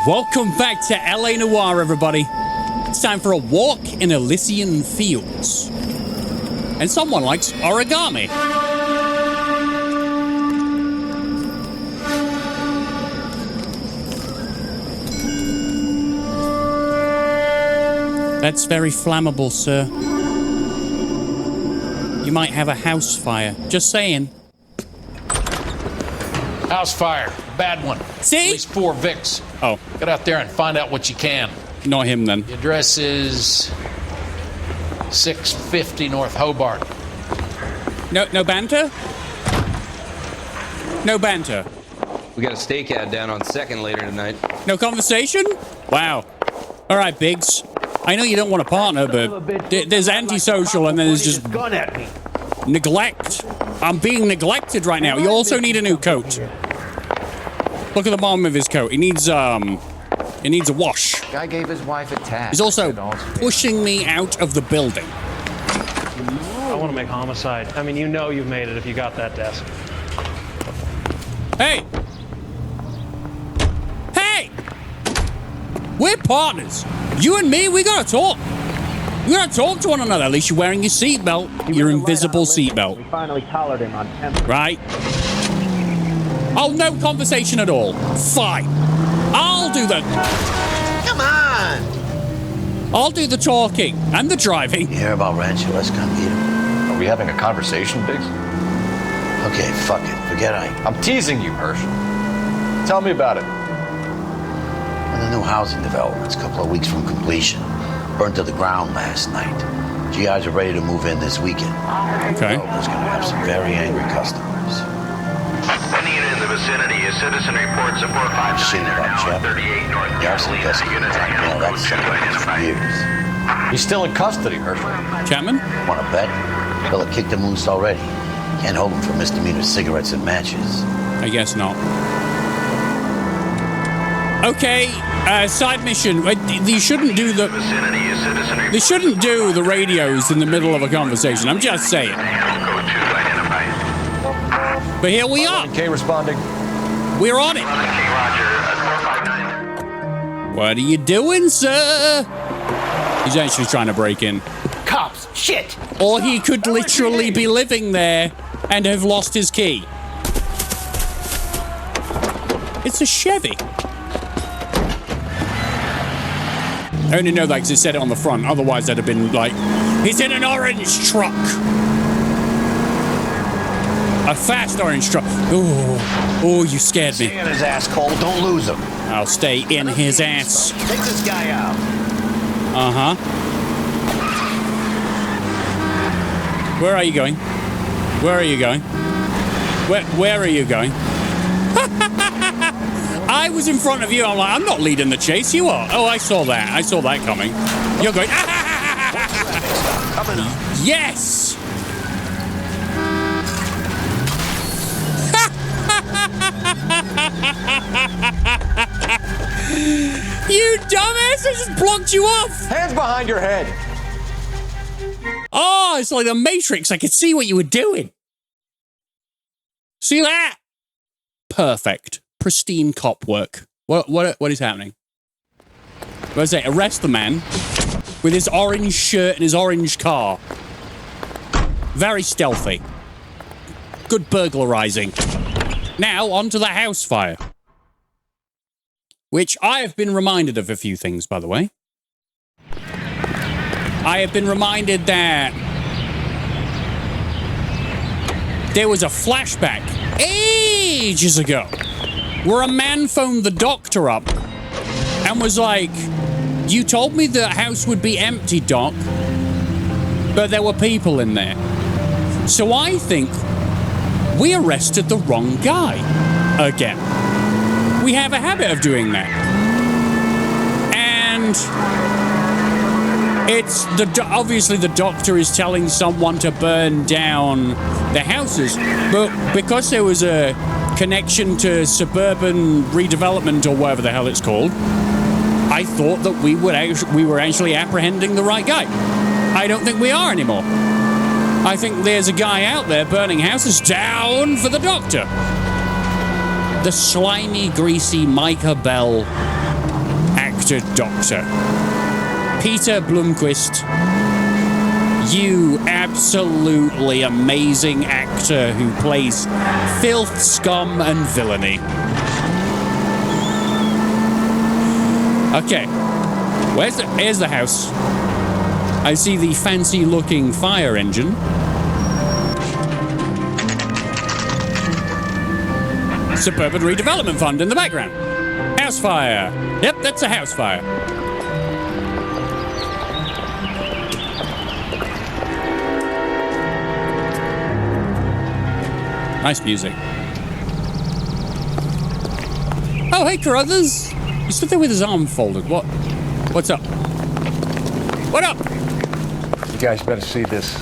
Welcome back to LA Noire, everybody. It's time for a walk in Elysian Fields. And someone likes origami. That's very flammable, sir. You might have a house fire. Just saying. House fire. Bad one. See? At least 4 Vicks. Oh. Get out there and find out what you can. Not him, then. The address is 650 North Hobart. No banter? No banter. We got a stake ad down on 2nd later tonight. No conversation? Wow. All right, Biggs. I know you don't want a partner, but there's antisocial and then there's just neglect. I'm being neglected right now. You also need a new coat. Look at the bottom of his coat. It needs a wash. Guy gave his wife a tag. He's also pushing me out of the building. I want to make homicide. I mean, you know you've made it if you got that desk. Hey! Hey! We're partners. You and me, we gotta talk. We gotta talk to one another. At least you're wearing your seatbelt. Your invisible seatbelt. We finally collared him on temper. Right? Oh, no conversation at all. Fine. I'll do the... Come on! I'll do the talking and the driving. You hear about Rancho? Let's come get him. Are we having a conversation, Biggs? Okay, fuck it. Forget I'm teasing you, Herschel. Tell me about it. One of the new housing developments, a couple of weeks from completion. Burned to the ground last night. GIs are ready to move in this weekend. Okay. Developer's gonna have some very angry customers. Any unit in the vicinity, a citizen reports a 459 Shit about now Chapman. 38 North The arson Catalina. customer Unit trying to nail that son of a bitch for years. He's still in custody, Herschel. Chapman? Wanna bet? Fella kicked him loose already. Can't hold him for misdemeanor cigarettes and matches. I guess not. Okay, side mission. You shouldn't do the... Vicinity, a citizen They shouldn't do the radios in the middle of a conversation. I'm just saying. Code 2 identified. But here we are. K responding. We're on it. K Roger, 459. What are you doing, sir? He's actually trying to break in. Cops! Shit! Or he could literally be living there and have lost his key. It's a Chevy. I only know that because it said it on the front. Otherwise, that'd have been like, he's in an orange truck. A fast orange truck. Oh, you scared me. Stay in his ass, Cole. Don't lose him. I'll stay in his ass. Take this guy out. Uh-huh. Where are you going? Where are you going? Where are you going? I was in front of you. I'm like, I'm not leading the chase. You are. Oh, I saw that. I saw that coming. You're going. Yes. You dumbass! I just blocked you off. Hands behind your head. Oh, it's like the Matrix. I could see what you were doing. See that? Perfect. Pristine cop work. What is happening? What is it? Arrest the man with his orange shirt and his orange car. Very stealthy. Good burglarizing. Now, on to the house fire. Which I have been reminded of a few things, by the way. I have been reminded that there was a flashback ages ago where a man phoned the doctor up and was like, you told me the house would be empty, Doc, but there were people in there. So I think we arrested the wrong guy again. We have a habit of doing that. And it's obviously the doctor is telling someone to burn down the houses, but because there was a connection to suburban redevelopment or whatever the hell it's called, I thought that we were actually apprehending the right guy. I don't think we are anymore. I think there's a guy out there burning houses down for the doctor. The slimy, greasy Micah Bell Dr. Doctor. Peter Blomqvist, you absolutely amazing actor who plays filth, scum, and villainy. Okay, here's the house. I see the fancy-looking fire engine. Suburban Redevelopment Fund in the background. House fire. Yep, that's a house fire. Nice music. Oh, hey, Carruthers. He stood there with his arm folded. What's up? What up? You guys better see this.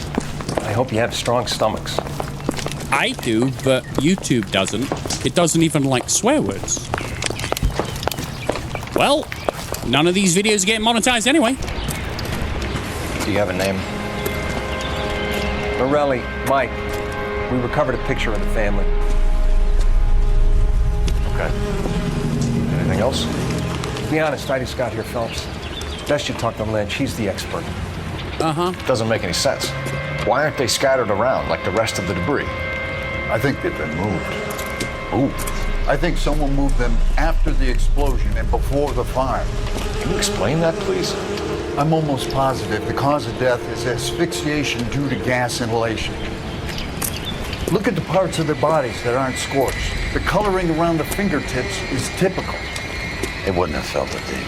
I hope you have strong stomachs. I do, but YouTube doesn't. It doesn't even like swear words. Well, none of these videos are getting monetized anyway. Do you have a name? Morelli, Mike. We recovered a picture of the family. Okay. Anything else? To be honest, I just got here, Phelps. Best you talk to Lynch. He's the expert. Doesn't make any sense. Why aren't they scattered around like the rest of the debris? I think they've been moved. Ooh. I think someone moved them after the explosion and before the fire. Can you explain that, please? I'm almost positive the cause of death is asphyxiation due to gas inhalation. Look at the parts of their bodies that aren't scorched. The coloring around the fingertips is typical. They wouldn't have felt a thing.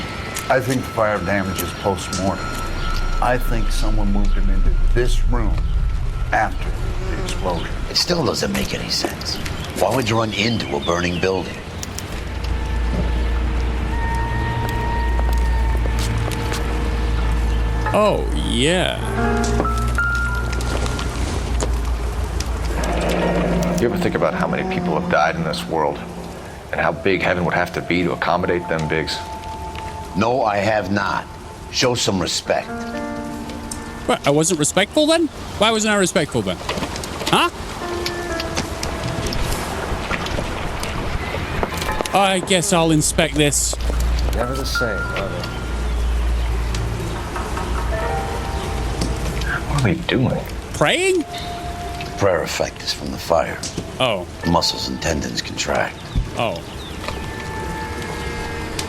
I think the fire damage is post-mortem. I think someone moved them into this room after the explosion. It still doesn't make any sense. Why would you run into a burning building? Oh, yeah. You ever think about how many people have died in this world? And how big heaven would have to be to accommodate them, Biggs? No, I have not. Show some respect. What, I wasn't respectful then? Why wasn't I respectful then? Huh? I guess I'll inspect this. Never the same, are they? What are they doing? Praying? The prayer effect is from the fire. Oh. Muscles and tendons contract. Oh.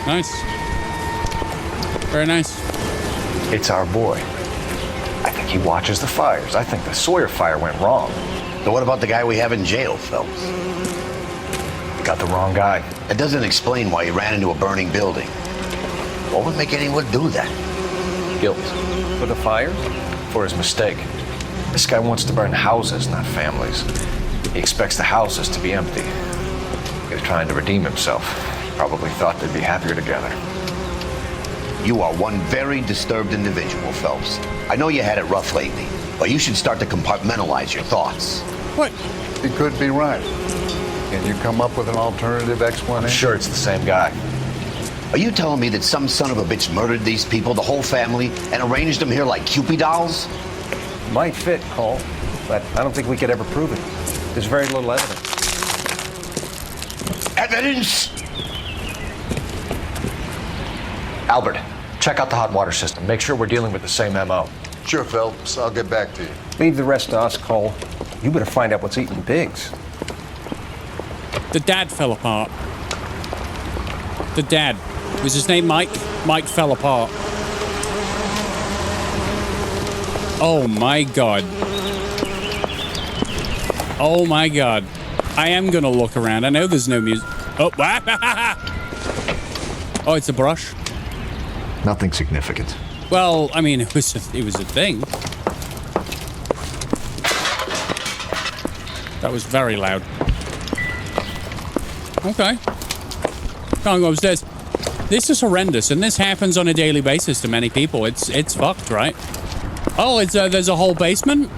Nice. Very nice. It's our boy. I think he watches the fires. I think the Sawyer fire went wrong. So what about the guy we have in jail, Phelps? Got the wrong guy. It doesn't explain why he ran into a burning building. What would make anyone do that? Guilt. For the fires? For his mistake. This guy wants to burn houses, not families. He expects the houses to be empty. He's trying to redeem himself. Probably thought they'd be happier together. You are one very disturbed individual, Phelps. I know you had it rough lately, but you should start to compartmentalize your thoughts. What? He could be right. Can you come up with an alternative explanation? I'm sure it's the same guy. Are you telling me that some son of a bitch murdered these people, the whole family, and arranged them here like Cupid dolls? Might fit, Cole, but I don't think we could ever prove it. There's very little evidence. Evidence? Albert, check out the hot water system. Make sure we're dealing with the same MO. Sure, Phelps. I'll get back to you. Leave the rest to us, Cole. You better find out what's eating Biggs. The dad fell apart. The dad. Was his name Mike? Mike fell apart. Oh my god. Oh my god. I am gonna look around. I know there's no music. Oh, oh, it's a brush. Nothing significant. Well, I mean, it was a thing. That was very loud. Okay. Can't go upstairs. This is horrendous, and this happens on a daily basis to many people. It's fucked, right? Oh, it's there's a whole basement?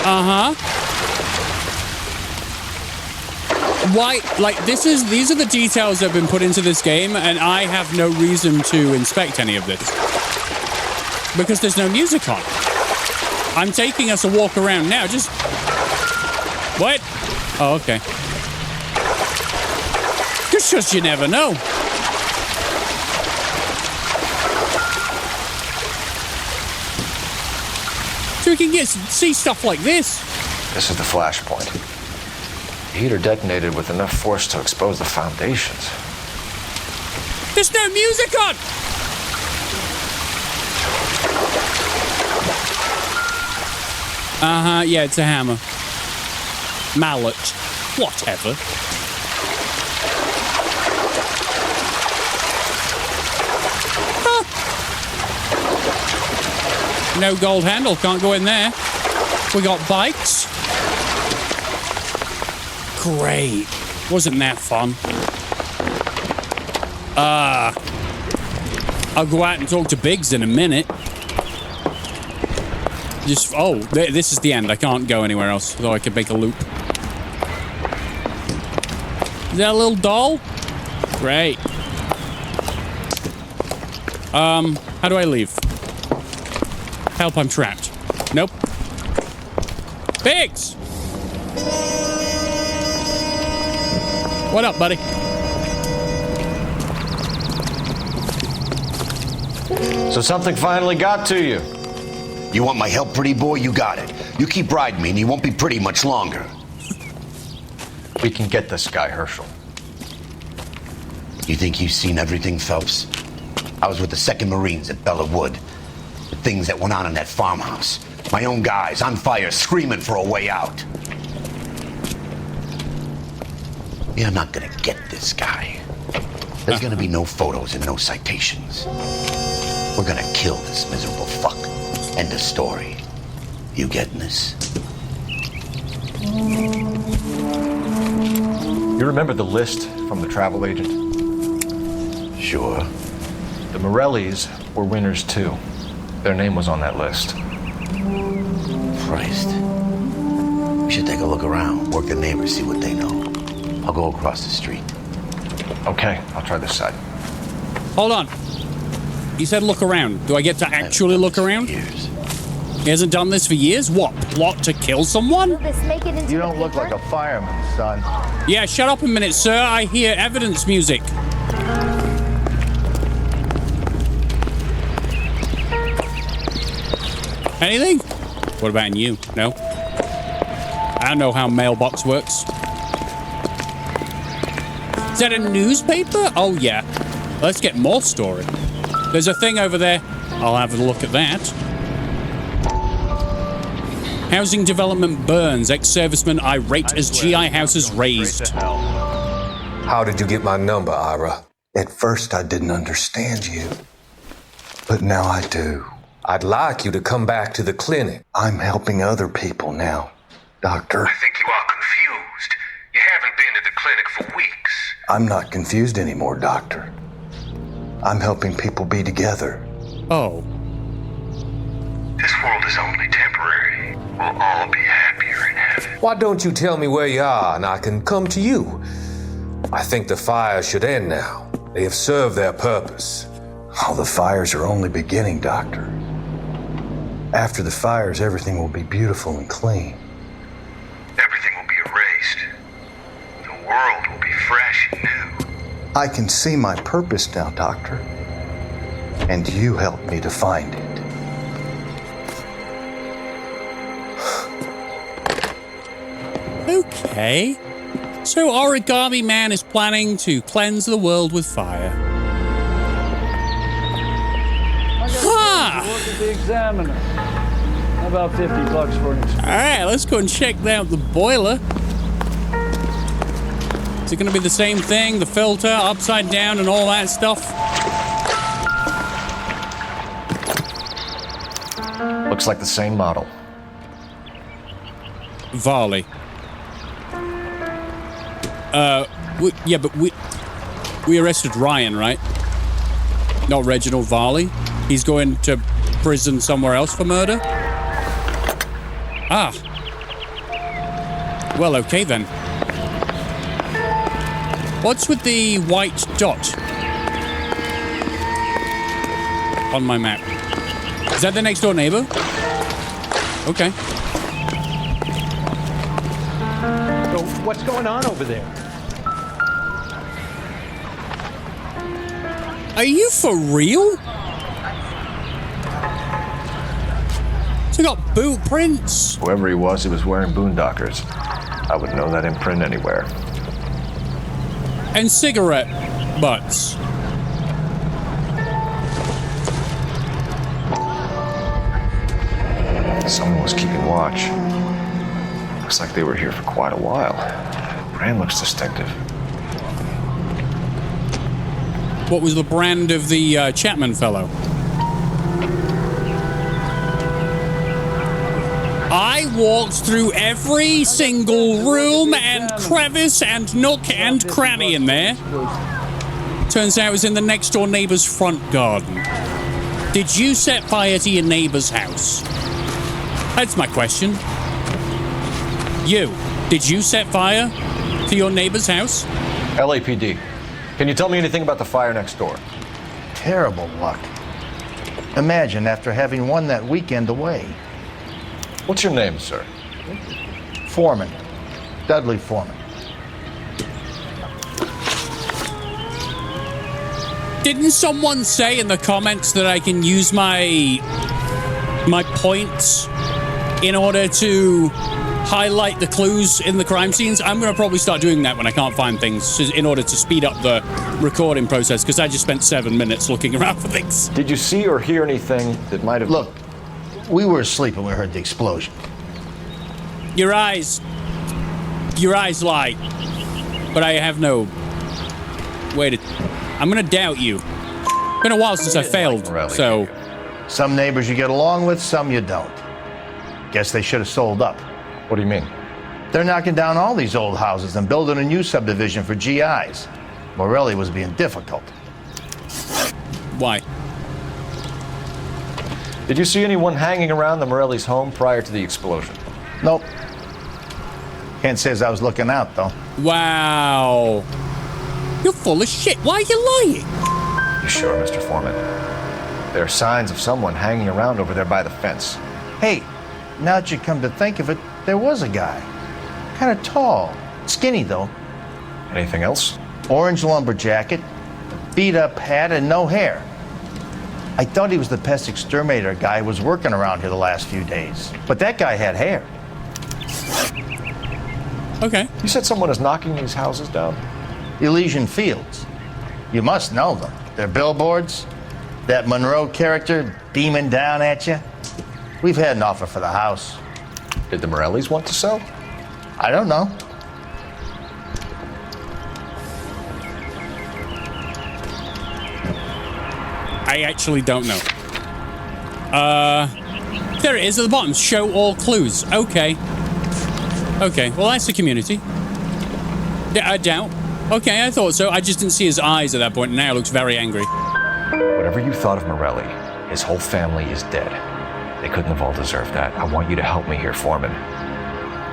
Uh-huh. Why, like, these are the details that have been put into this game, and I have no reason to inspect any of this. Because there's no music on. I'm taking us a walk around now, just... What? Oh, okay. It's just you never know. So we can see stuff like this. This is the flashpoint. The heater detonated with enough force to expose the foundations. There's no music on! Uh-huh, yeah, it's a hammer. Mallet. Whatever. Huh. No gold handle, can't go in there. We got bikes. Great. Wasn't that fun? I'll go out and talk to Biggs in a minute. Just, oh, this is the end. I can't go anywhere else, though I could make a loop. Is that a little doll? Great. How do I leave? Help, I'm trapped. Nope. Biggs! What up, buddy? So something finally got to you. You want my help, pretty boy? You got it. You keep riding me and you won't be pretty much longer. We can get this guy, Herschel. You think you've seen everything, Phelps? I was with the 2nd Marines at Bella Wood. The things that went on in that farmhouse. My own guys on fire, screaming for a way out. You're not gonna get this guy. There's gonna be no photos and no citations. We're gonna kill this miserable fuck. End of story. You getting this? You remember the list from the travel agent? Sure. The Morellis were winners too. Their name was on that list. Christ. We should take a look around, work the neighbors, see what they know. I'll go across the street. Okay, I'll try this side. Hold on. You said look around. Do I get to actually look around? Years. He hasn't done this for years? What? Plot to kill someone? You don't look like a fireman, son. Yeah, shut up a minute, sir. I hear evidence music. Anything? What about you? No? I don't know how mailbox works. Is that a newspaper? Oh, yeah. Let's get more story. There's a thing over there. I'll have a look at that. Housing development burns. Ex-serviceman irate as GI house is razed. How did you get my number, Ira? At first, I didn't understand you. But now I do. I'd like you to come back to the clinic. I'm helping other people now, Doctor. I think you are confused. You haven't been to the clinic for weeks. I'm not confused anymore, Doctor. I'm helping people be together. Oh. This world is only temporary. We'll all be happier in heaven. Why don't you tell me where you are and I can come to you? I think the fires should end now. They have served their purpose. Oh, the fires are only beginning, Doctor. After the fires, everything will be beautiful and clean. Everything will be erased. The world will be fresh and new. I can see my purpose now, Doctor. And you helped me to find it. Okay. So Origami Man is planning to cleanse the world with fire. Look at the Examiner. How about $50 for an inspection? Alright, let's go and check out the boiler. Is it going to be the same thing? The filter, upside down, and all that stuff? Looks like the same model. Varley. Yeah, but we arrested Ryan, right? Not Reginald Varley. He's going to prison somewhere else for murder? Ah. Well, okay then. What's with the white dot on my map? Is that the next door neighbor? Okay. So what's going on over there? Are you for real? So we got boot prints. Whoever he was wearing boondockers. I would know that imprint anywhere. And cigarette butts. Someone was keeping watch. Looks like they were here for quite a while. Brand looks distinctive. What was the brand of the Chapman fellow? I walked through every single room and crevice and nook and cranny in there. Turns out it was in the next door neighbor's front garden. Did you set fire to your neighbor's house? That's my question. You, did you set fire to your neighbor's house? LAPD. Can you tell me anything about the fire next door? Terrible luck. Imagine after having won that weekend away. What's your name, sir? Foreman. Dudley Foreman. Didn't someone say in the comments that I can use my points in order to highlight the clues in the crime scenes? I'm going to probably start doing that when I can't find things in order to speed up the recording process, because I just spent 7 minutes looking around for things. Did you see or hear anything that might have... Look, we were asleep when we heard the explosion. Your eyes lie. But I have no way to... I'm going to doubt you. It's been a while since I failed, so... Some neighbors you get along with, some you don't. Guess they should have sold up. What do you mean? They're knocking down all these old houses and building a new subdivision for GIs. Morelli was being difficult. Why? Did you see anyone hanging around the Morelli's home prior to the explosion? Nope. Kent says I was looking out, though. Wow. You're full of shit. Why are you lying? You sure, Mr. Foreman? There are signs of someone hanging around over there by the fence. Hey, now that you come to think of it, there was a guy. Kind of tall. Skinny, though. Anything else? Orange lumber jacket, beat-up hat, and no hair. I thought he was the pest exterminator guy who was working around here the last few days. But that guy had hair. Okay. You said someone is knocking these houses down? Elysian Fields. You must know them. They're billboards. That Monroe character beaming down at you. We've had an offer for the house. Did the Morellis want to sell? I don't know. I actually don't know. There it is at the bottom. Show all clues. Okay. Okay, well, that's the community. I doubt. Okay, I thought so. I just didn't see his eyes at that point, and now he looks very angry. Whatever you thought of Morelli, his whole family is dead. They couldn't have all deserved that. I want you to help me here, Foreman.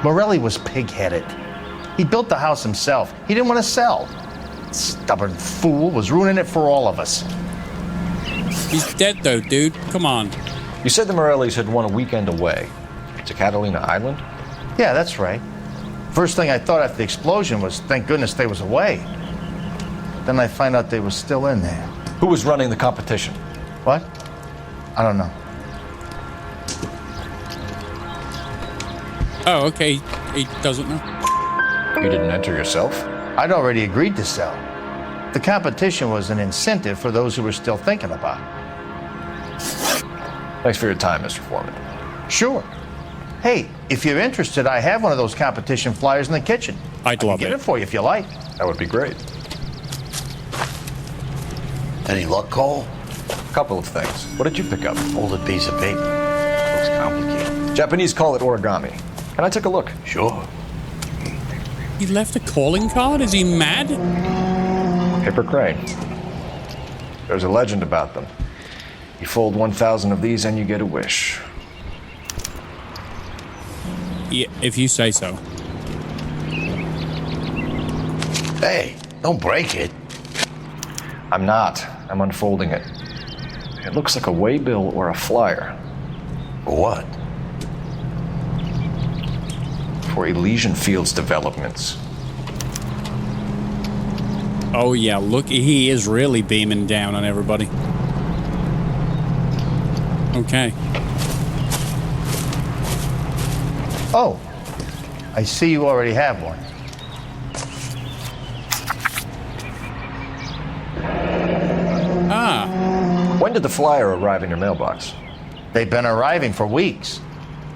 Morelli was pig-headed. He built the house himself. He didn't want to sell. Stubborn fool was ruining it for all of us. He's dead, though, dude. Come on. You said the Morellis had won a weekend away to Catalina Island? Yeah, that's right. First thing I thought after the explosion was, thank goodness they was away. Then I find out they was still in there. Who was running the competition? What? I don't know. Oh, okay. He doesn't know. You didn't enter yourself? I'd already agreed to sell. The competition was an incentive for those who were still thinking about it. Thanks for your time, Mr. Foreman. Sure. Hey, if you're interested, I have one of those competition flyers in the kitchen. I'd love Get it for you if you like. That would be great. Any luck, Cole? A couple of things. What did you pick up? Folded piece of paper. Looks complicated. Japanese call it origami. Can I take a look? Sure. He left a calling card? Is he mad? Paper crane. There's a legend about them. You fold 1,000 of these and you get a wish. Yeah, if you say so. Hey, don't break it. I'm not. I'm unfolding it. It looks like a waybill or a flyer. For what? For Elysian Fields developments. Oh, yeah, look, he is really beaming down on everybody. Okay. Oh, I see you already have one. Ah. When did the flyer arrive in your mailbox? They've been arriving for weeks.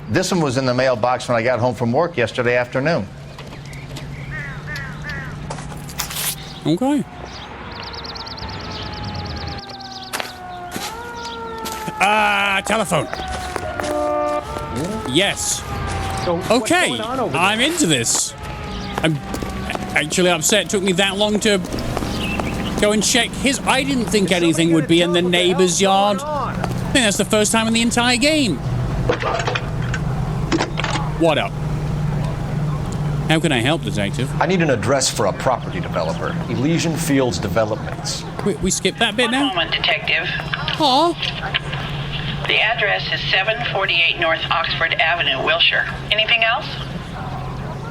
This one was in the mailbox when I got home from work yesterday afternoon. Okay. Telephone. Yes. Okay, I'm into this. I'm actually upset it took me that long to go and check his. I didn't think anything would be in the neighbor's yard. I think that's the first time in the entire game. What up? How can I help, Detective? I need an address for a property developer. Elysian Fields Developments. We skipped that bit now? One moment, Detective. Aw. The address is 748 North Oxford Avenue, Wilshire. Anything else?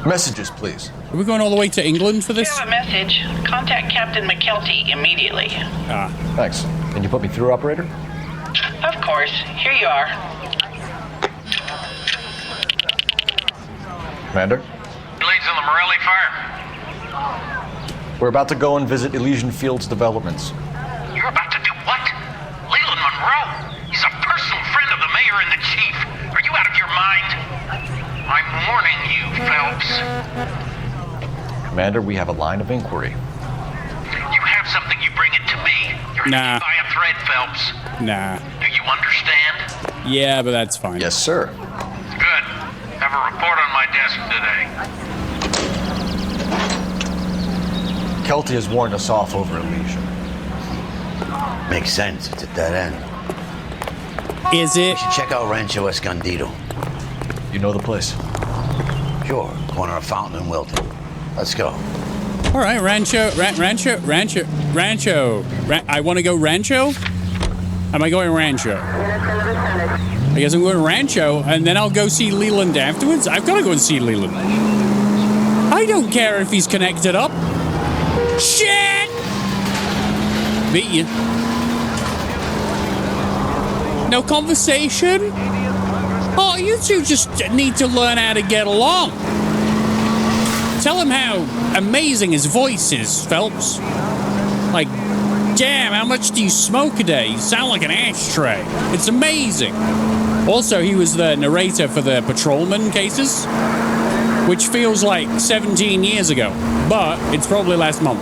Messages, please. Are we going all the way to England for this? If you have a message, contact Captain McKelty immediately. Thanks. Can you put me through, operator? Of course. Here you are. Commander? Leads on the Morelli fire. We're about to go and visit Elysian Fields Developments. You're about to do what? Leland Monroe. He's a personal friend of the mayor and the chief. Are you out of your mind? I'm warning you, Phelps. Commander, we have a line of inquiry. You have something, you bring it to me. You're Nah. by a thread, Phelps. Nah. Do you understand? Yeah, but that's fine. Yes, sir. Good. Have a report on my desk today. Kelty has warned us off over Elysian. Makes sense. It's at that end. Is it? We should check out Rancho Escondido. You know the place? Sure. Corner of Fountain and Wilton. Let's go. All right, Rancho. I want to go Rancho? Am I going Rancho? I guess I'm going Rancho, and then I'll go see Leland afterwards. I've got to go and see Leland. I don't care if he's connected up. Shit! Beat you. No conversation? Oh, you two just need to learn how to get along. Tell him how amazing his voice is, Phelps. Like, damn, how much do you smoke a day? You sound like an ashtray. It's amazing. Also, he was the narrator for the patrolman cases, which feels like 17 years ago, but it's probably last month.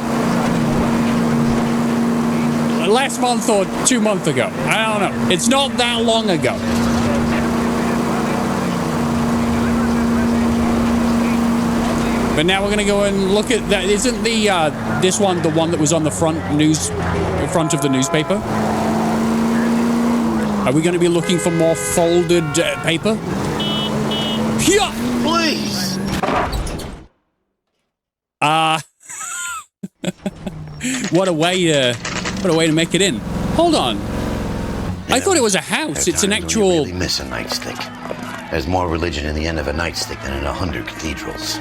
Last month or 2 months ago. I don't know. It's not that long ago. But now we're going to go and look at that. Isn't the this one the one that was on the front of the newspaper? Are we going to be looking for more folded paper? Yeah, please. What a way to make it in. Hold on. I thought it was a house. It's an actual. You really miss a nightstick. There's more religion in the end of a nightstick than in 100 cathedrals.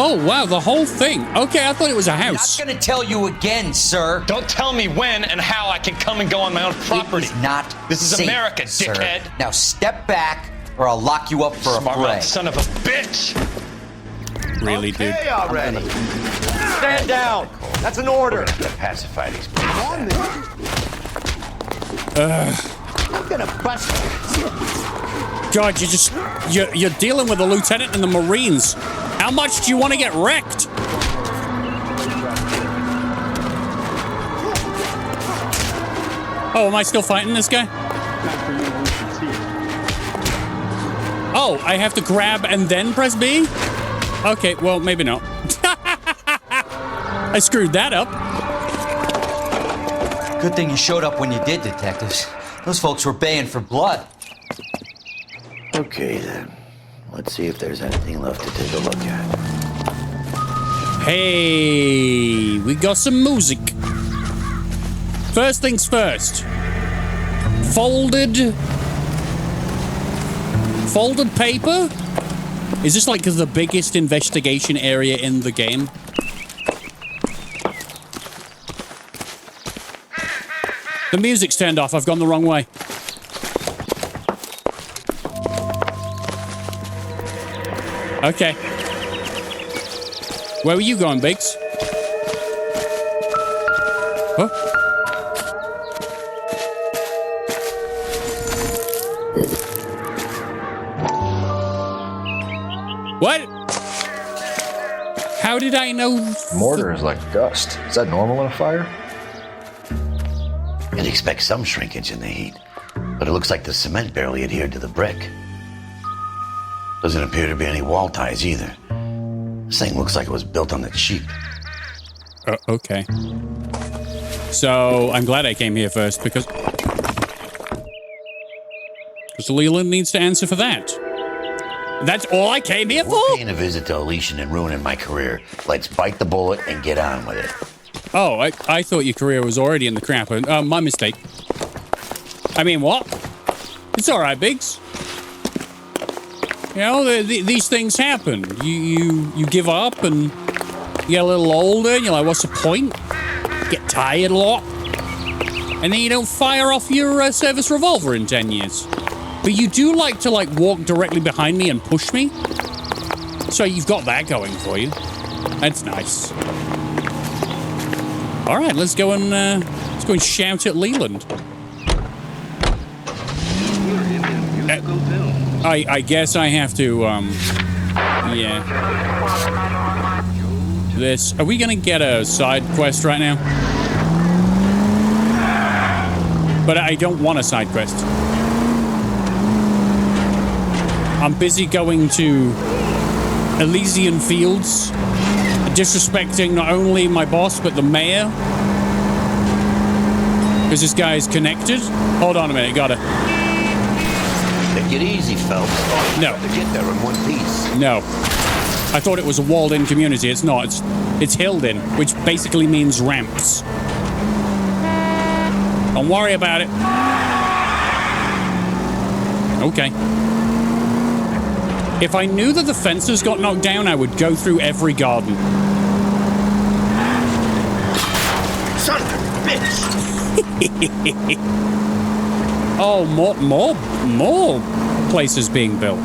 Oh, wow, the whole thing. Okay, I thought it was a house. I'm not gonna tell you again, sir. Don't tell me when and how I can come and go on my own property. It is not This is safe, America, sir. dickhead. Now step back or I'll lock you up for Smart a fray. mouth son of a bitch. Really, dude. Hey, already. Stand down. That's an order. Pacify these I'm gonna bust you. God, you're dealing with a lieutenant in the Marines. How much do you want to get wrecked? Oh, am I still fighting this guy? Oh, I have to grab and then press B? Okay, well, maybe not. I screwed that up. Good thing you showed up when you did, detectives. Those folks were baying for blood. Okay, then. Let's see if there's anything left to take a look at. Hey, we got some music. First things first. Folded paper? Is this like the biggest investigation area in the game? The music's turned off. I've gone the wrong way. Okay. Where were you going, Biggs? Huh? What? How did I know? Mortar is like dust. Is that normal in a fire? You'd expect some shrinkage in the heat, but it looks like the cement barely adhered to the brick. Doesn't appear to be any wall ties either. This thing looks like it was built on the cheap. Okay. So, I'm glad I came here first, because Leland needs to answer for that. That's all I came here for? We're paying a visit to Elysian and ruining my career. Let's bite the bullet and get on with it. Oh, I thought your career was already in the crap. My mistake. I mean, what? It's all right, Biggs. You know, these things happen. You give up and you get a little older and you're like, what's the point? Get tired a lot. And then you don't fire off your service revolver in 10 years. But you do like to, like, walk directly behind me and push me. So you've got that going for you. That's nice. All right, let's go and shout at Leland. I guess I have to, yeah. This. Are we gonna get a side quest right now? But I don't want a side quest. I'm busy going to Elysian Fields, disrespecting not only my boss, but the mayor. Because this guy is connected. Hold on a minute, got it. Take it easy, Phelps. No. To get there in one piece. No. I thought it was a walled-in community. It's not. It's hilled-in, which basically means ramps. Don't worry about it. Okay. If I knew that the fences got knocked down, I would go through every garden. Son of a bitch! Oh, more places being built.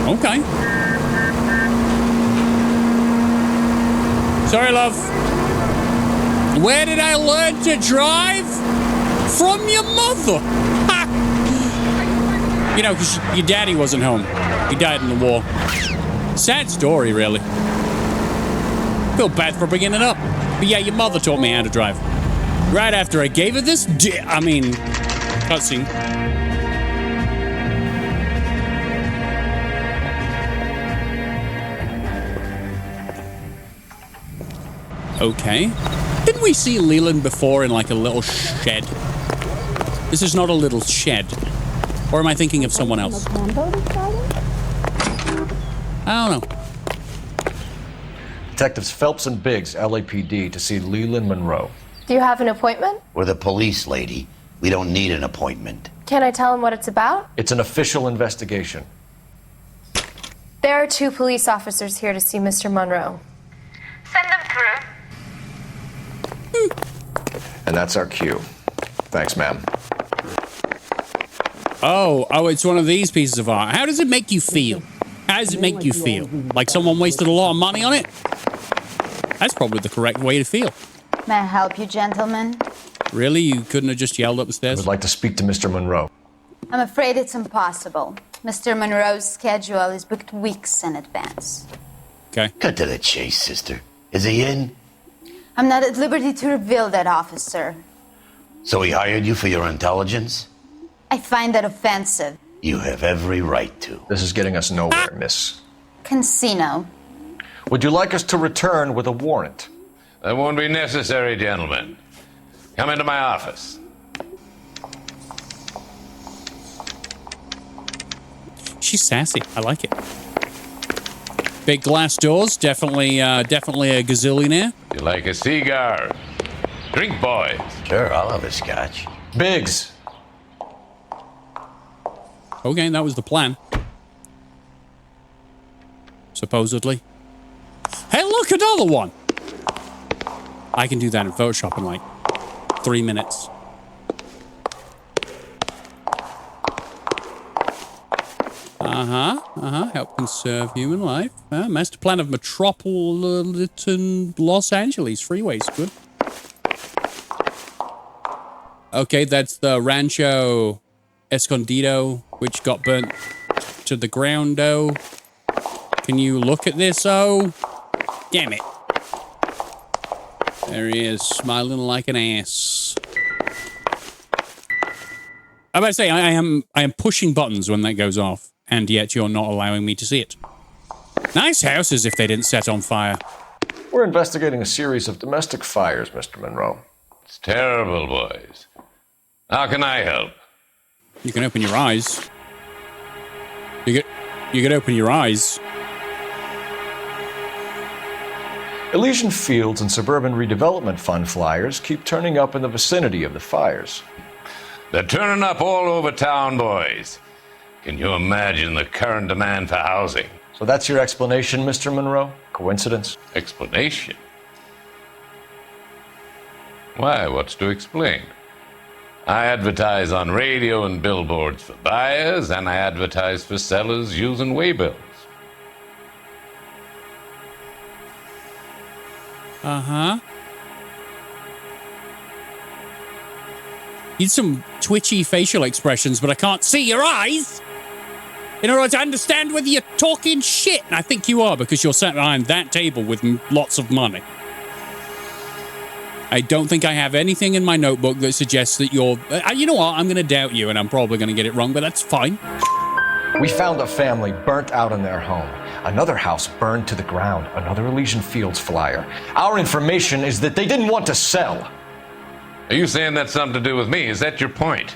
Okay. Sorry, love. Where did I learn to drive? From your mother. Ha! You know, because your daddy wasn't home. He died in the war. Sad story, really. Feel bad for bringing it up. But yeah, your mother taught me how to drive. Right after I gave her this cutscene. Okay. Didn't we see Leland before in like a little shed? This is not a little shed. Or am I thinking of someone else? I don't know. Detectives Phelps and Biggs, LAPD, to see Leland Monroe. Do you have an appointment? We're the police, lady. We don't need an appointment. Can I tell him what it's about? It's an official investigation. There are 2 police officers here to see Mr. Monroe. Send them through. And that's our cue. Thanks, ma'am. Oh, it's one of these pieces of art. How does it make you feel? How does it make you feel? Like someone wasted a lot of money on it? That's probably the correct way to feel. May I help you, gentlemen? Really? You couldn't have just yelled up the stairs? I would like to speak to Mr. Monroe. I'm afraid it's impossible. Mr. Monroe's schedule is booked weeks in advance. Okay. Cut to the chase, sister. Is he in? I'm not at liberty to reveal that, officer. So he hired you for your intelligence? I find that offensive. You have every right to. This is getting us nowhere, miss. Casino. Would you like us to return with a warrant? That won't be necessary, gentlemen. Come into my office. She's sassy. I like it. Big glass doors. Definitely a gazillionaire. You like a cigar? Drink, boys. Sure, I'll have a scotch. Biggs. Okay, that was the plan. supposedly. Hey, look, another one! I can do that in Photoshop in like 3 minutes. Help conserve human life. Master plan of Metropolitan Los Angeles freeways. Good. Okay, that's the Rancho Escondido, which got burnt to the ground, oh. Can you look at this, oh? Damn it. There he is, smiling like an ass. I'm about to say, I am pushing buttons when that goes off, and yet you're not allowing me to see it. Nice house as if they didn't set on fire. We're investigating a series of domestic fires, Mr. Monroe. It's terrible, boys. How can I help? You can open your eyes. You could open your eyes. Elysian Fields and Suburban Redevelopment Fund flyers keep turning up in the vicinity of the fires. They're turning up all over town, boys. Can you imagine the current demand for housing? So that's your explanation, Mr. Monroe? Coincidence? Explanation? Why, what's to explain? I advertise on radio and billboards for buyers, and I advertise for sellers using waybills. Need some twitchy facial expressions, but I can't see your eyes in order to understand whether you're talking shit. And I think you are, because you're sat behind that table with lots of money. I don't think I have anything in my notebook that suggests that you're... you know what? I'm going to doubt you, and I'm probably going to get it wrong, but that's fine. We found a family burnt out in their home. Another house burned to the ground. Another Elysian Fields flyer. Our information is that they didn't want to sell. Are you saying that's something to do with me? Is that your point?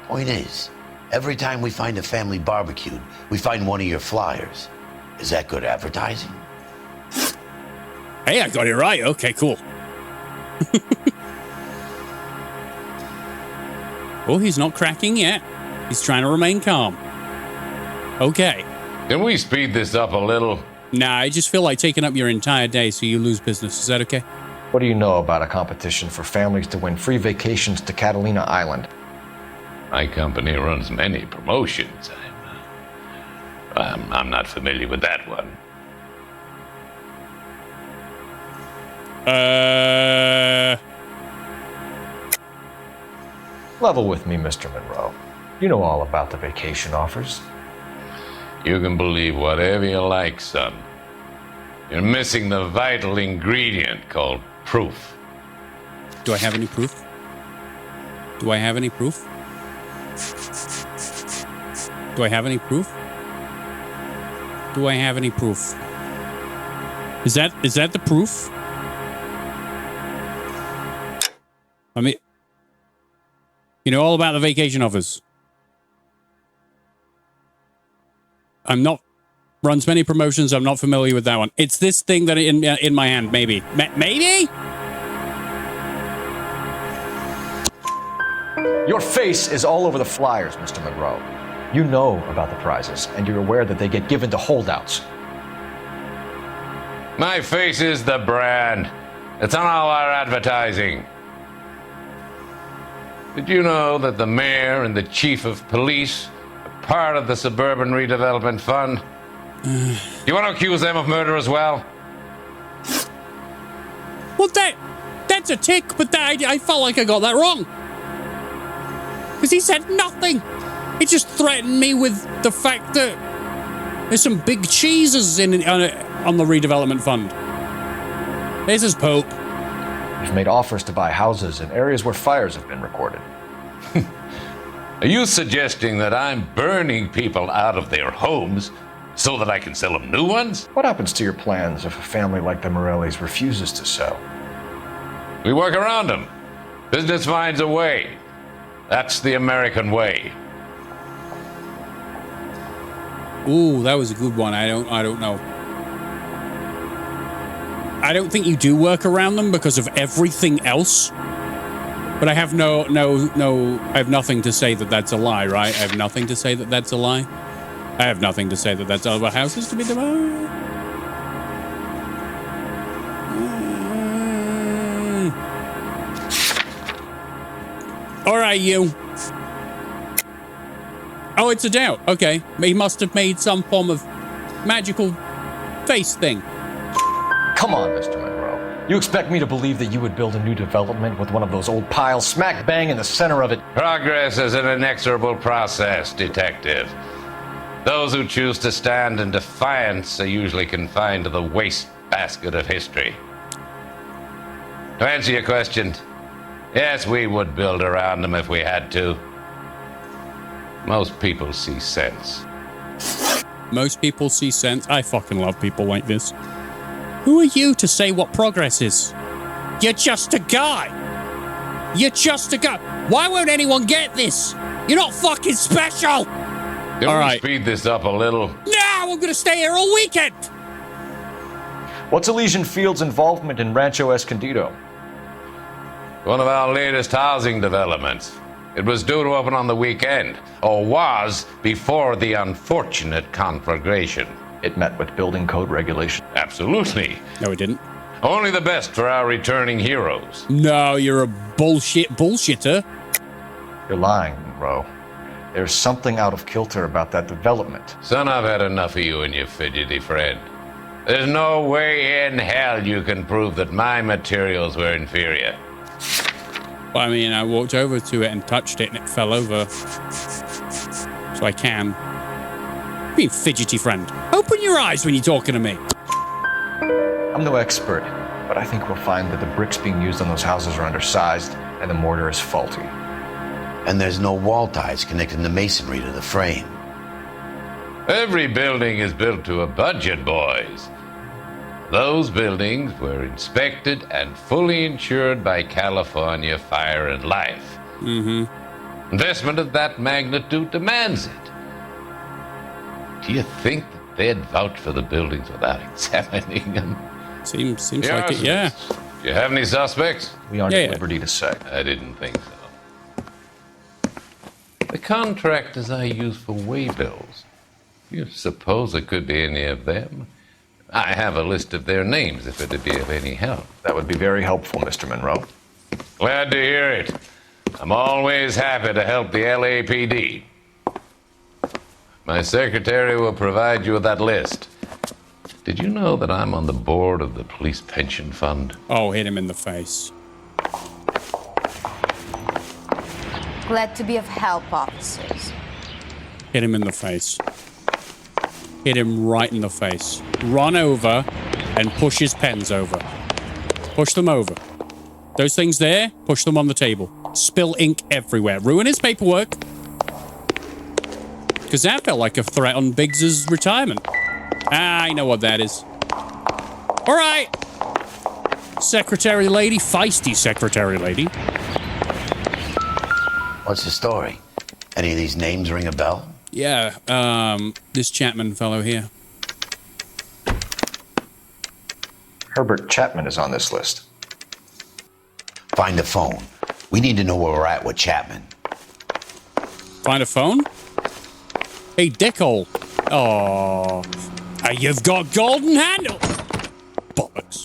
Point is, every time we find a family barbecued, we find one of your flyers. Is that good advertising? Hey, I got it right. Okay, cool. Oh, he's not cracking yet. He's trying to remain calm. Okay. Can we speed this up a little? Nah, I just feel like taking up your entire day so you lose business. Is that okay? What do you know about a competition for families to win free vacations to Catalina Island? My company runs many promotions. I'm not familiar with that one. Level with me, Mr. Monroe. You know all about the vacation offers. You can believe whatever you like, son. You're missing the vital ingredient called proof. Do I have any proof? Do I have any proof? Do I have any proof? Do I have any proof? Is that the proof? I mean, you know all about the vacation offers. I'm not runs many promotions. I'm not familiar with that one. It's this thing that in my hand, maybe. Maybe? Your face is all over the flyers, Mr. Monroe. You know about the prizes, and you're aware that they get given to holdouts. My face is the brand. It's on all our advertising. Did you know that the mayor and the chief of police are part of the Suburban Redevelopment Fund? You want to accuse them of murder as well? Well, that's a tick, but I felt like I got that wrong. Because he said nothing. He just threatened me with the fact that there's some big cheeses on the redevelopment fund. This is Pope. You've made offers to buy houses in areas where fires have been recorded. Are you suggesting that I'm burning people out of their homes so that I can sell them new ones? What happens to your plans if a family like the Morellis refuses to sell? We work around them. Business finds a way. That's the American way. Ooh, that was a good one. I don't know. I don't think you do work around them because of everything else. But I have I have nothing to say that that's a lie, right? I have nothing to say that that's a lie. I have nothing to say that that's other houses to be demolished. All right, you. Oh, it's a doubt. Okay. He must have made some form of magical face thing. Come on, Mr. Monroe. You expect me to believe that you would build a new development with one of those old piles smack bang in the center of it? Progress is an inexorable process, Detective. Those who choose to stand in defiance are usually confined to the wastebasket of history. To answer your question, yes, we would build around them if we had to. Most people see sense. Most people see sense. I fucking love people like this. Who are you to say what progress is? You're just a guy. You're just a guy. Why won't anyone get this? You're not fucking special. Can All we right. speed this up a little? No, I'm gonna stay here all weekend. What's Elysian Field's involvement in Rancho Escondido? One of our latest housing developments. It was due to open on the weekend, or was before the unfortunate conflagration. It met with building code regulations. Absolutely. No, it didn't. Only the best for our returning heroes. No, you're a bullshitter. You're lying, Monroe. There's something out of kilter about that development. Son, I've had enough of you and your fidgety friend. There's no way in hell you can prove that my materials were inferior. Well, I mean, I walked over to it and touched it and it fell over. So I can. Be fidgety friend. Open your eyes when you're talking to me. I'm no expert, but I think we'll find that the bricks being used on those houses are undersized and the mortar is faulty. And there's no wall ties connecting the masonry to the frame. Every building is built to a budget, boys. Those buildings were inspected and fully insured by California Fire and Life. Mm-hmm. Investment of that magnitude demands it. Do you think that they'd vouch for the buildings without examining them? Seems like it, yeah. Do you have any suspects? We aren't at liberty to say. I didn't think so. The contractors I use for waybills. You suppose it could be any of them? I have a list of their names if it'd be of any help. That would be very helpful, Mr. Monroe. Glad to hear it. I'm always happy to help the LAPD. My secretary will provide you with that list. Did you know that I'm on the board of the police pension fund? Oh, hit him in the face. Glad to be of help, officers. Hit him in the face. Hit him right in the face. Run over and push his pens over. Push them over. Those things there, push them on the table. Spill ink everywhere. Ruin his paperwork. Because that felt like a threat on Biggs's retirement. I know what that is. All right. Secretary lady, feisty secretary lady. What's the story? Any of these names ring a bell? Yeah, this Chapman fellow here. Herbert Chapman is on this list. Find the phone. We need to know where we're at with Chapman. Find a phone? Hey, dickhole. Oh, you've got golden handle. Bollocks.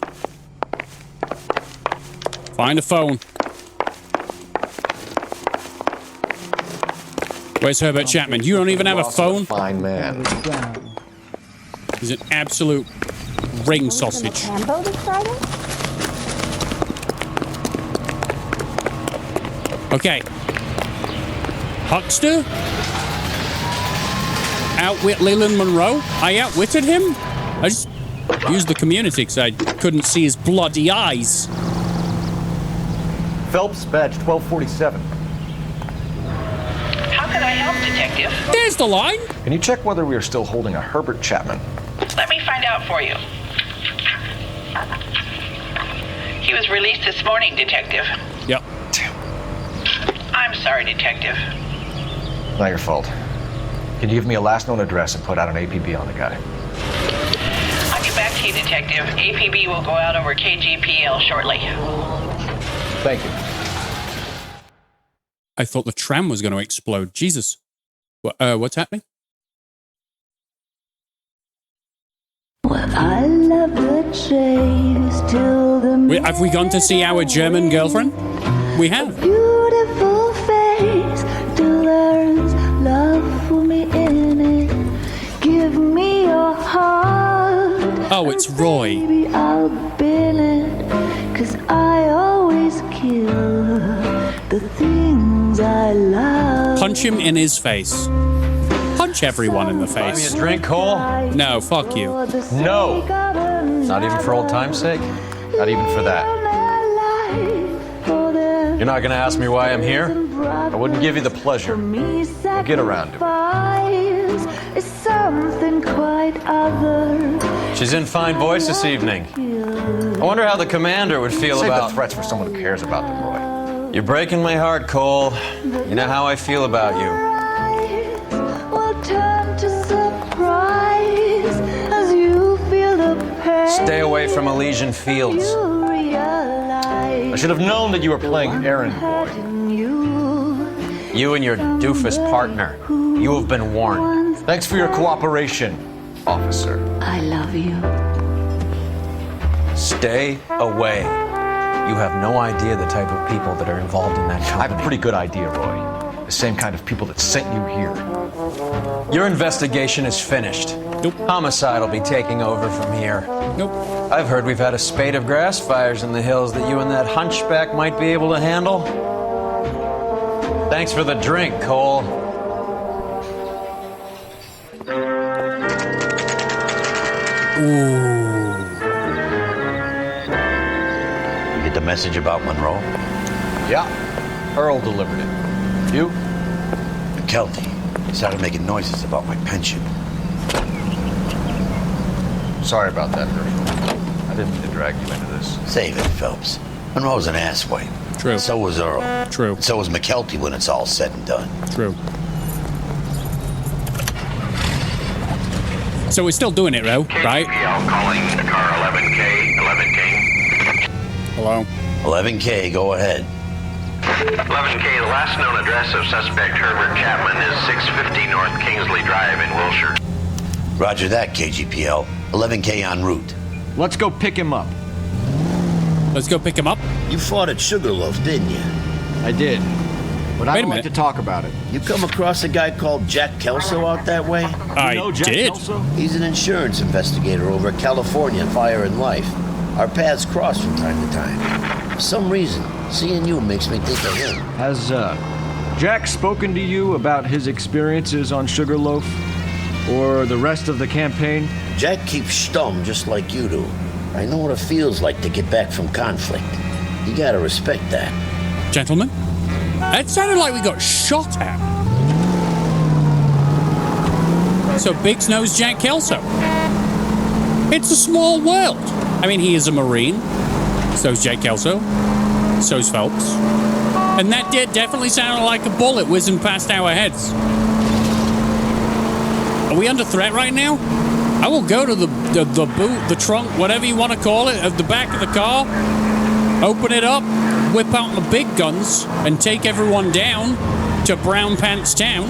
Find a phone. Where's Herbert Chapman? You don't even have a phone? Fine man. He's an absolute ring sausage. Okay. Huckster? Outwit Leland Monroe? I outwitted him? I just used the community because I couldn't see his bloody eyes. Phelps, badge 1247. How can I help, Detective? There's the line. Can you check whether we are still holding a Herbert Chapman? Let me find out for you. He was released this morning, Detective. Yep. I'm sorry, Detective. Not your fault. Can you give me a last known address and put out an APB on the guy? I'll get back to you, Detective. APB will go out over KGPL shortly. Thank you. I thought the tram was going to explode. Jesus. What's happening? I love the chase till the Have we gone to see our German girlfriend? We have. beautiful face. stifle me in it. Give me your heart. Oh, it's Roy. Baby, I'll bill it. 'Cause I always kill the things I love. Punch him in his face. Punch everyone in the Buy me a face. drink, Cole? No, fuck you. No. Not even for old time's sake? Not even for that. You're not gonna ask me why I'm here? I wouldn't give you the pleasure. I'll get around to it. Is something quite other. She's in fine voice this evening. I wonder how the commander would feel Save about the threats for someone who cares about them, Roy. You're breaking my heart, Cole. You know how I feel about you. Will turn to surprise as you feel the pain. Stay away from Elysian Fields. I should have known that you were playing errand boy. You and your doofus partner. You have been warned. Thanks for your cooperation, officer. I love you. Stay away. You have no idea the type of people that are involved in that I company. have a pretty good idea, Roy. The same kind of people that sent you here. Your investigation is finished. Nope. Homicide will be taking over from here. Nope. I've heard we've had a spate of grass fires in the hills that you and that hunchback might be able to handle. Thanks for the drink, Cole. Ooh. You get the message about Monroe? Yeah. Earl delivered it. You? McKelty. He started making noises about my pension. Sorry about that, Herschel. I didn't mean to drag you into this. Save it, Phelps. Monroe's an asswipe. True. So was Earl. True. And so was McKelty when it's all said and done. True. So we're still doing it, though, right? KPL calling the car 11K. 11K. Hello? 11K, go ahead. 11K, the last known address of suspect Herbert Chapman is 650 North Kingsley Drive in Wilshire. Roger that, KGPL. 11K en route. Let's go pick him up. Let's go pick him up. You fought at Sugarloaf, didn't you? I did. But I Wait a don't like minute. to talk about it. You come across a guy called Jack Kelso out that way? I know Jack did. Kelso? He's an insurance investigator over at California Fire and Life. Our paths cross from time to time. For some reason, seeing you makes me think of him. Has Jack spoken to you about his experiences on Sugarloaf? Or the rest of the campaign? Jack keeps stum just like you do. I know what it feels like to get back from conflict. You gotta respect that. Gentlemen, that sounded like we got shot at. So Biggs knows Jack Kelso. It's a small world. I mean, he is a Marine. So's Jack Kelso. So's Phelps. And that did definitely sound like a bullet whizzing past our heads. Are we under threat right now? I will go to the boot, the trunk, whatever you want to call it, of the back of the car, open it up, whip out my big guns, and take everyone down to Brown Pants Town.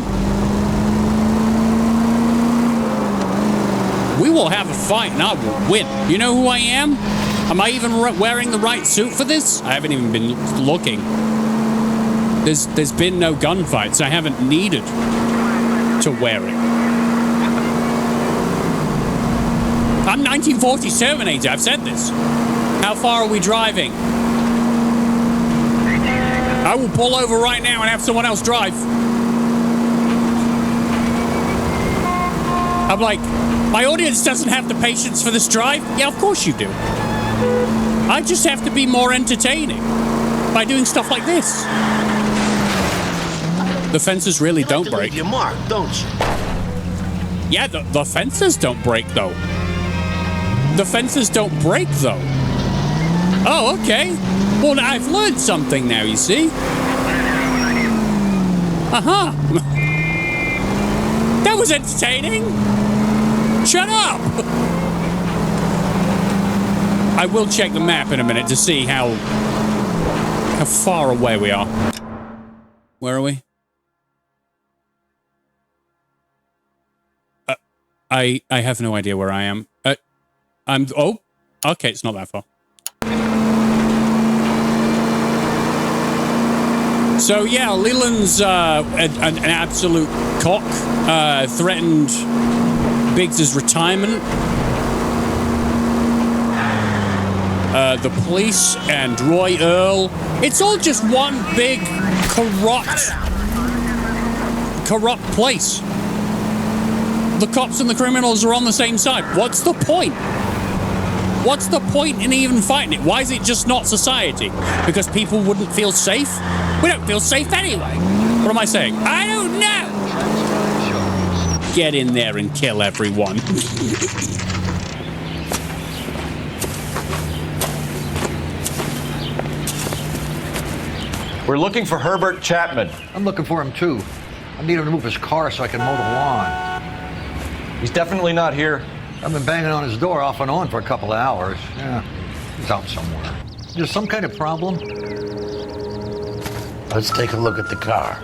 We will have a fight, and I will win. You know who I am? Am I even wearing the right suit for this? I haven't even been looking. There's been no gunfights. I haven't needed to wear it. I'm 1947 age. I've said this. How far are we driving? I will pull over right now and have someone else drive. I'm like, my audience doesn't have the patience for this drive. Yeah, of course you do. I just have to be more entertaining by doing stuff like this. The fences really don't break. You mark, don't you? Yeah, the fences don't break, though. The fences don't break, though. Oh, okay. Well, I've learned something now, you see. Uh-huh. That was entertaining. Shut up. I will check the map in a minute to see how far away we are. Where are we? I have no idea where I am. Oh, okay, it's not that far. So yeah, Leland's an absolute cock. Threatened Biggs's retirement. The police and Roy Earl. It's all just one big corrupt place. The cops and the criminals are on the same side. What's the point? What's the point in even fighting it? Why is it just not society? Because people wouldn't feel safe? We don't feel safe anyway. What am I saying? I don't know. Get in there and kill everyone. We're looking for Herbert Chapman. I'm looking for him too. I need him to move his car so I can mow the lawn. He's definitely not here. I've been banging on his door off and on for a couple of hours. Yeah, he's out somewhere. There's some kind of problem? Let's take a look at the car.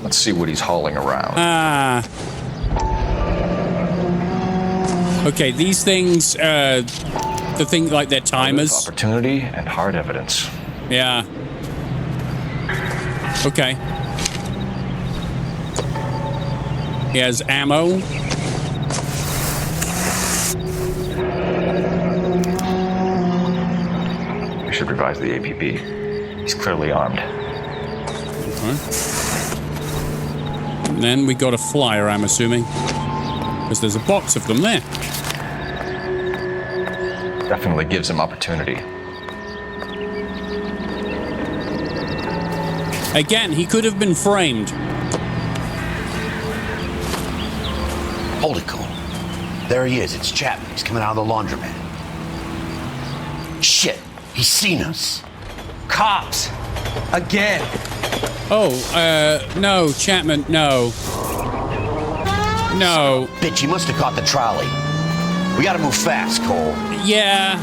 Let's see what he's hauling around. Okay, these things, the thing like they're timers. Opportunity and hard evidence. Yeah. Okay. He has ammo. We should revise the APB. He's clearly armed. Okay. And then we got a flyer, I'm assuming. Because there's a box of them there. Definitely gives him opportunity. Again, he could have been framed. Hold it, Cole. There he is. It's Chapman. He's coming out of the laundromat. Shit. He's seen us. Cops. Again. Oh, no, Chapman, no. No. Bitch, he must have caught the trolley. We gotta move fast, Cole. Yeah,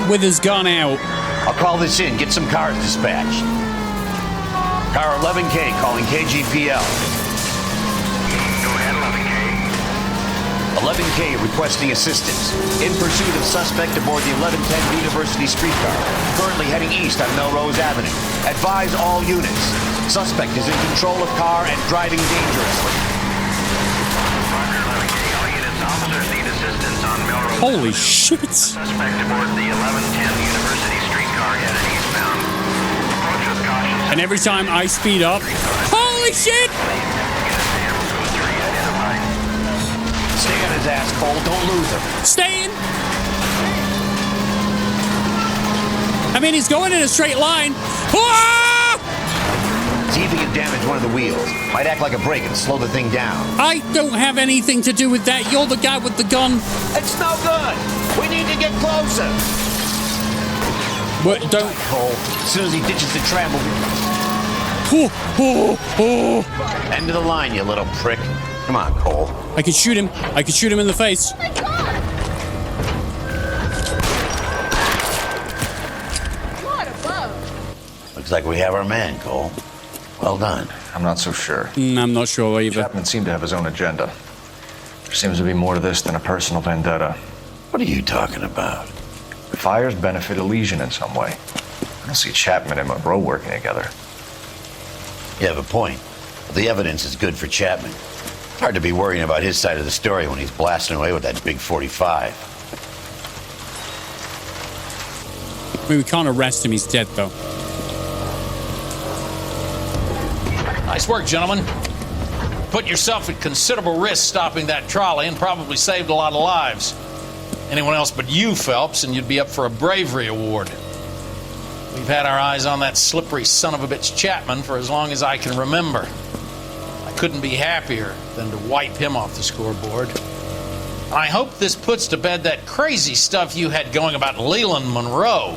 with his gun out. I'll call this in. Get some cars dispatched. Car 11K calling KGPL. Go ahead, 11K. 11K requesting assistance. In pursuit of suspect aboard the 1110 University streetcar. Currently heading east on Melrose Avenue. Advise all units. Suspect is in control of car and driving dangerously. Roger, 11K. All units, officers need assistance on Melrose. Holy shit. Suspect aboard the 1110 University streetcar headed eastbound. Approach with caution. And every time I speed up, holy shit! Stay on his ass, Cole. Don't lose him. Stay in! I mean, he's going in a straight line. Ah! See if he can damage one of the wheels. Might act like a brake and slow the thing down. I don't have anything to do with that. You're the guy with the gun. It's no good. We need to get closer. But don't. Cole. As soon as he ditches the tram, we'll... End of the line, you little prick. Come on, Cole. I can shoot him. I can shoot him in the face. Looks like we have our man, Cole. Well done. I'm not so sure. I'm not sure either. Chapman seemed to have his own agenda. There seems to be more to this than a personal vendetta. What are you talking about? The fires benefit Elysian in some way. I don't see Chapman and Monroe working together. You have a point. The evidence is good for Chapman. Hard to be worrying about his side of the story when he's blasting away with that big 45. I mean, we can't arrest him. He's dead, though. Nice work, gentlemen. Put yourself at considerable risk stopping that trolley and probably saved a lot of lives. Anyone else but you, Phelps, and you'd be up for a bravery award. We've had our eyes on that slippery son of a bitch Chapman for as long as I can remember. I couldn't be happier than to wipe him off the scoreboard. And I hope this puts to bed that crazy stuff you had going about Leland Monroe.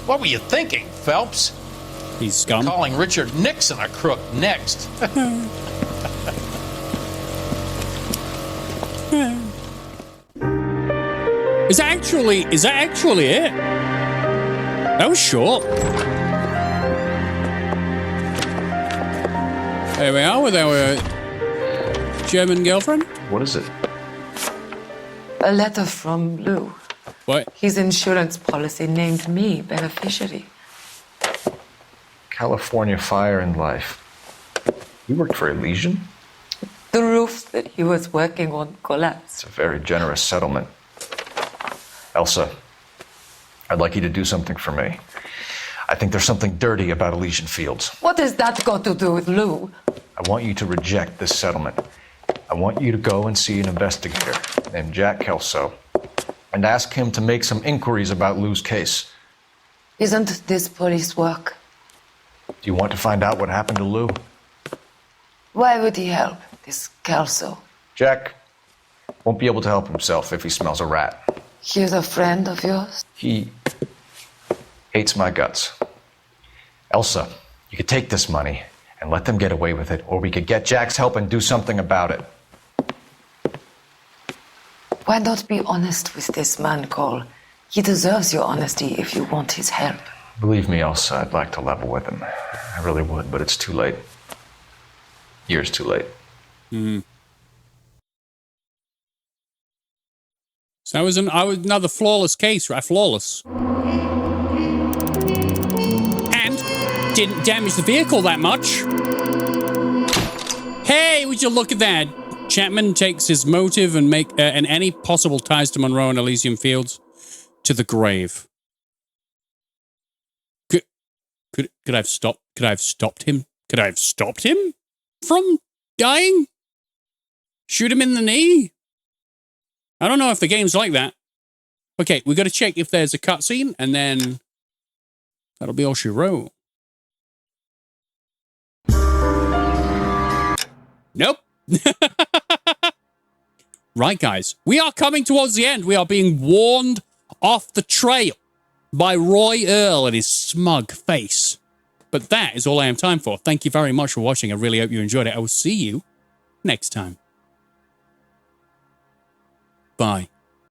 What were you thinking, Phelps? He's scum. Calling Richard Nixon a crook next. Is that actually it? That was short. There we are with our German girlfriend. What is it? A letter from Lou. What? His insurance policy named me beneficiary. California Fire and Life. You worked for Elysian? The roof that he was working on collapsed. It's a very generous settlement. Elsa, I'd like you to do something for me. I think there's something dirty about Elysian Fields. What has that got to do with Lou? I want you to reject this settlement. I want you to go and see an investigator named Jack Kelso and ask him to make some inquiries about Lou's case. Isn't this police work? Do you want to find out what happened to Lou? Why would he help, this Kelso? Jack won't be able to help himself if he smells a rat. He's a friend of yours? He hates my guts. Elsa, you could take this money and let them get away with it, or we could get Jack's help and do something about it. Why not be honest with this man, Cole? He deserves your honesty if you want his help. Believe me, Elsa, I'd like to level with him. I really would, but it's too late. Years too late. Mm-hmm. So that was another flawless case, right? Flawless. And didn't damage the vehicle that much. Hey, would you look at that? Chapman takes his motive and any possible ties to Monroe and Elysium Fields to the grave. Could I have stopped him? Could I have stopped him from dying? Shoot him in the knee? I don't know if the game's like that. Okay, we got to check if there's a cutscene, and then that'll be all she wrote. Nope. Right, guys. We are coming towards the end. We are being warned off the trail by Roy Earl and his smug face. But that is all I have time for. Thank you very much for watching. I really hope you enjoyed it. I will see you next time. Bye.